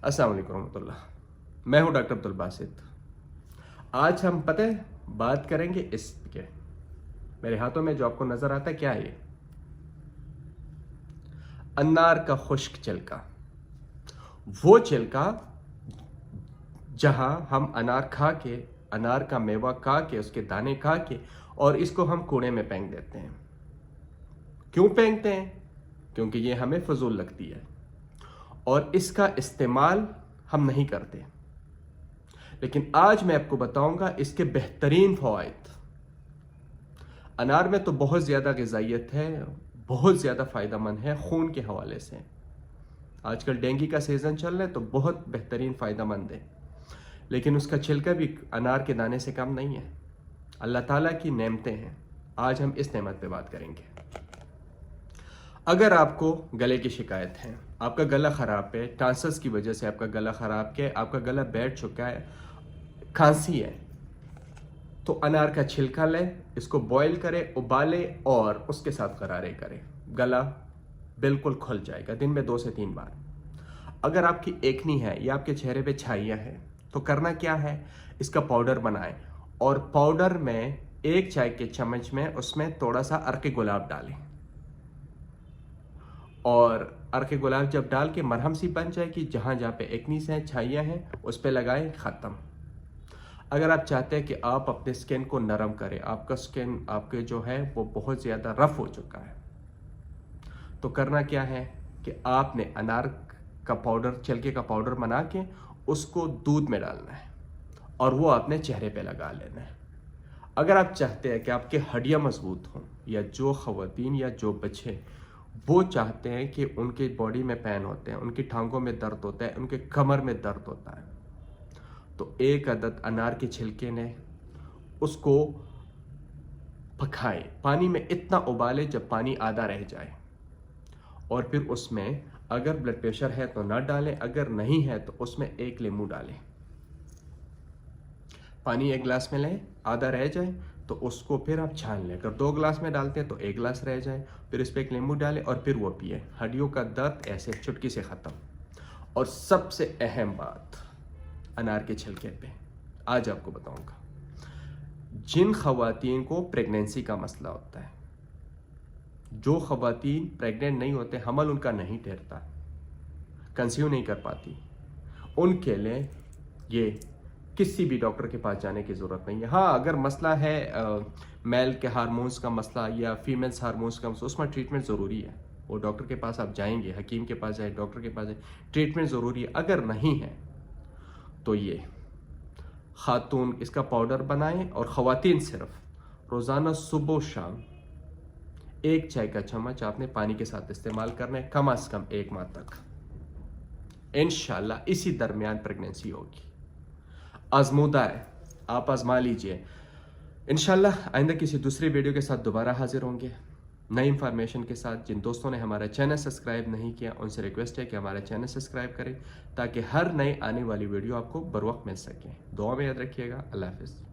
अस्सलाम वालेकुम रहमतुल्लाह। मैं हूं डॉक्टर अब्दुल बासित। आज हम पता है बात करेंगे इसके, मेरे हाथों में जो आपको नजर आता है क्या है ये? अनार का खुश्क छिलका। वो छिलका जहां हम अनार का मेवा खा के, उसके दाने खा के, और इसको हम कूड़े में फेंक देते हैं। क्यों फेंकते हैं? क्योंकि ये हमें फजूल लगती है और इसका इस्तेमाल हम नहीं करते। लेकिन आज मैं आपको बताऊंगा इसके बेहतरीन फवाइद। अनार में तो बहुत ज़्यादा ग़िज़ाइयत है, बहुत ज़्यादा फ़ायदेमंद है खून के हवाले से। आजकल डेंगू का सीज़न चल रहा है तो बहुत बेहतरीन फ़ायदेमंद है, लेकिन उसका छिलका भी अनार के दाने से कम नहीं है। अल्लाह ताला की नेमतें हैं। आज हम इस नेमत पे बात करेंगे। अगर आपको गले की शिकायत है, आपका गला ख़राब है, टांसस की वजह से आपका गला ख़राब है, आपका गला बैठ चुका है, खांसी है, तो अनार का छिलका लें, इसको बॉईल करें, उबालें और उसके साथ गरारे करें। गला बिल्कुल खुल जाएगा दिन में 2 से 3 बार। अगर आपकी एकनी है या आपके चेहरे पे छाइयाँ हैं तो करना क्या है, इसका पाउडर बनाएं और पाउडर में 1 चाय के चम्मच में उसमें थोड़ा सा अर्क गुलाब डालें और अर्क गुलाब जब डाल के मरहम सी बन जाएगी, जहाँ जहाँ पे एकनी से छाइयाँ हैं उस पर लगाएं, ख़त्म। अगर आप चाहते हैं कि आप अपने स्किन को नरम करें, आपका स्किन आपके जो है वो बहुत ज़्यादा रफ हो चुका है, तो करना क्या है कि आपने अनार का पाउडर, छिलके का पाउडर बना के उसको दूध में डालना है और वो आपने चेहरे पे लगा लेना है। अगर आप चाहते हैं कि आपके हड्डियां मजबूत हों, या जो ख़वातीन या जो बच्चे वो चाहते हैं कि उनके बॉडी में पेन होते हैं, उनकी टांगों में दर्द होता है, उनके कमर में दर्द होता है, तो 1 अदद अनार के छिलके ने उसको पकाएं, पानी में इतना उबालें जब पानी आधा रह जाए, और फिर उसमें अगर ब्लड प्रेशर है तो ना डालें, अगर नहीं है तो उसमें 1 नींबू डालें। पानी 1 गिलास में लें, आधा रह जाए तो उसको फिर आप छान लें। अगर 2 गिलास में डालते हैं तो 1 गिलास रह जाए, फिर इस पर 1 नींबू डालें और फिर वो पिए। हड्डियों का दर्द ऐसे चुटकी से ख़त्म। और सबसे अहम बात अनार के छिलके पे आज आपको बताऊंगा। जिन ख़वातीन को प्रेगनेंसी का मसला होता है, जो ख़वातीन प्रेग्नेंट नहीं होते, हमल उनका नहीं ठहरता, कंसीव नहीं कर पाती, उनके लिए ये किसी भी डॉक्टर के पास जाने की ज़रूरत नहीं है। हाँ, अगर मसला है मेल के हार्मोन्स का मसला या फीमेल्स हार्मोन्स का मसला, उसमें ट्रीटमेंट ज़रूरी है। वो डॉक्टर के पास आप जाएंगे, हकीम के पास जाए, डॉक्टर के पास जाए, ट्रीटमेंट ज़रूरी है। अगर नहीं है तो ये खातून इसका पाउडर बनाएं और ख़वातीन सिर्फ रोज़ाना सुबह शाम 1 चाय का चम्मच आपने पानी के साथ इस्तेमाल करना है, कम अज़ कम 1 माह तक। इंशाल्लाह इसी दरमियान प्रेगनेंसी होगी। आजमूदा है, आप आजमा लीजिए। इंशाल्लाह आइंदा किसी दूसरी वीडियो के साथ दोबारा हाजिर होंगे, नई इंफॉर्मेशन के साथ। जिन दोस्तों ने हमारा चैनल सब्सक्राइब नहीं किया उनसे रिक्वेस्ट है कि हमारा चैनल सब्सक्राइब करें ताकि हर नई आने वाली वीडियो आपको बर वक्त मिल सके। दुआ में याद रखिएगा। अल्लाह हाफिज़।